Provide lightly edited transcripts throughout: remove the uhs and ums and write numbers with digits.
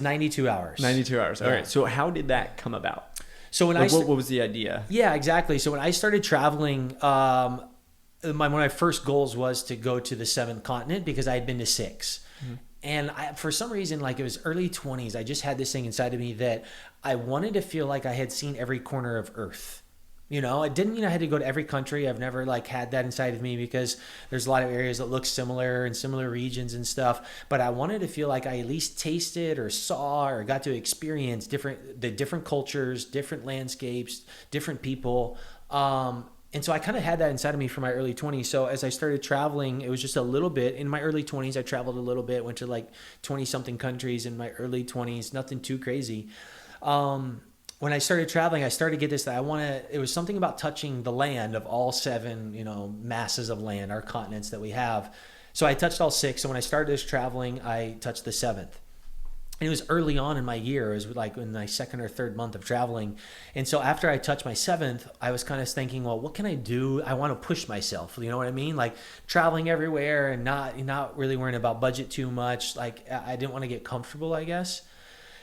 was 92 hours. 92 hours. All right. So how did that come about? So when what was the idea? Yeah, exactly. So when I started traveling, one of my first goals was to go to the 7th continent because I had been to 6. Mm-hmm. And for some reason, like it was early 20s, I just had this thing inside of me that I wanted to feel like I had seen every corner of Earth. You know, it didn't mean I had to go to every country. I've never like had that inside of me because there's a lot of areas that look similar and similar regions and stuff. But I wanted to feel like I at least tasted or saw or got to experience the different cultures, different landscapes, different people. And so I kind of had that inside of me for my early 20s. So as I started traveling, it was just a little bit. In my early 20s, I traveled a little bit, went to like 20-something countries in my early 20s, nothing too crazy. When I started traveling, I started to get this, it was something about touching the land of all 7, masses of land, our continents that we have. So I touched all 6. So when I started this traveling, I touched the 7th. And it was early on in my year. It was like in my 2nd or 3rd month of traveling. And so after I touched my 7th, I was kind of thinking, well, what can I do? I want to push myself. You know what I mean? Like traveling everywhere and not really worrying about budget too much. Like I didn't want to get comfortable, I guess.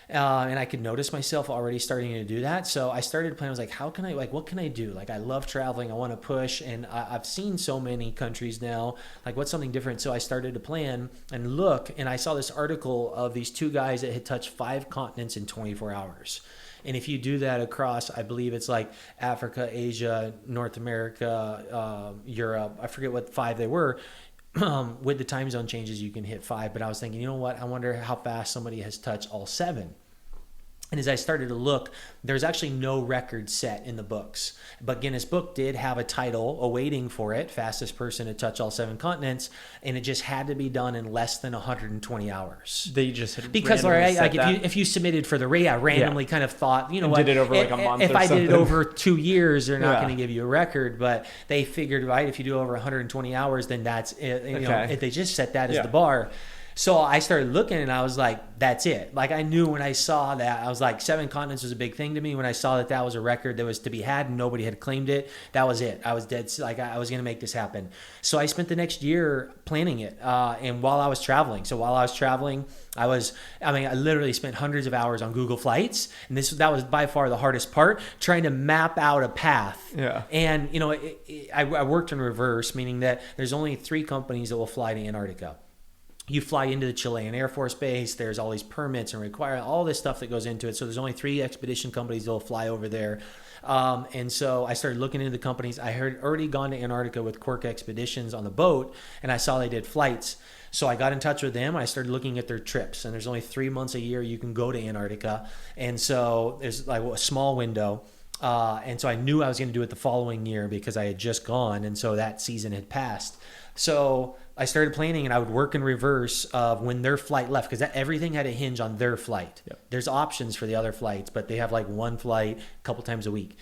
And I could notice myself already starting to do that. So I started planning. I was like, what can I do? Like, I love traveling. I want to push. And I've seen so many countries now. Like, what's something different? So I started to plan and look. And I saw this article of these 2 guys that had touched 5 continents in 24 hours. And if you do that across, I believe it's like Africa, Asia, North America, Europe. I forget what 5 they were. With the time zone changes, you can hit 5. But I was thinking, you know what? I wonder how fast somebody has touched all 7. And as I started to look, there's actually no record set in the books. But Guinness Book did have a title awaiting for it, fastest person to touch all 7 continents, and it just had to be done in less than 120 hours. They just had because like if you submitted for the randomly kind of thought, you know what, did it over like a month if or I something. did it over 2 years, they're not going to give you a record. But they figured, right, if you do over 120 hours, then that's it. You know, if they just set that as the bar. So I started looking and I was like, that's it. Like I knew when I saw that, I was like, 7 continents was a big thing to me. When I saw that was a record that was to be had and nobody had claimed it, that was it. I was dead. Like I was going to make this happen. So I spent the next year planning it. And while I was traveling, I literally spent hundreds of hours on Google Flights. And that was by far the hardest part, trying to map out a path. Yeah. And, I worked in reverse, meaning that there's only 3 companies that will fly to Antarctica. You fly into the Chilean Air Force Base. There's all these permits and all this stuff that goes into it. So there's only 3 expedition companies that will fly over there. And so I started looking into the companies. I had already gone to Antarctica with Quirk Expeditions on the boat, and I saw they did flights. So I got in touch with them. I started looking at their trips, and there's only 3 months a year you can go to Antarctica. And so there's like a small window. And so I knew I was going to do it the following year because I had just gone. And so that season had passed. So I started planning, and I would work in reverse of when their flight left, because everything had to hinge on their flight. Yep. There's options for the other flights, but they have like 1 flight a couple times a week.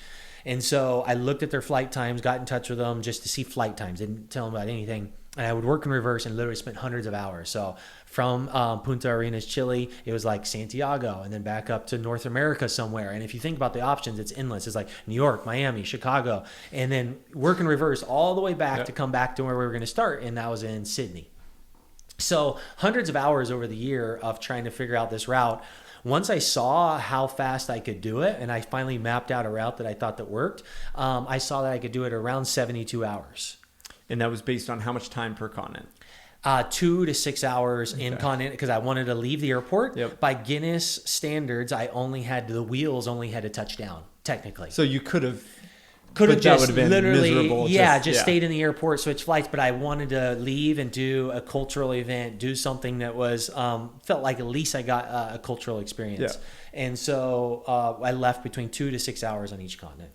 And so I looked at their flight times, got in touch with them just to see flight times. Didn't tell them about anything. And I would work in reverse and literally spent hundreds of hours. So from Punta Arenas, Chile, it was like Santiago, and then back up to North America somewhere. And if you think about the options, it's endless. It's like New York, Miami, Chicago, and then work in reverse all the way back to come back to where we were going to start, and that was in Sydney. So hundreds of hours over the year of trying to figure out this route. Once I saw how fast I could do it, and I finally mapped out a route that I thought that worked, I saw that I could do it around 72 hours. And that was based on how much time per continent? 2 to 6 hours in continent, because I wanted to leave the airport. Yep. By Guinness standards, the wheels only had to touch down, technically. So you could have just literally, stayed in the airport, switched flights. But I wanted to leave and do a cultural event, do something that was felt like at least I got a cultural experience. Yeah. And so I left between 2 to 6 hours on each continent.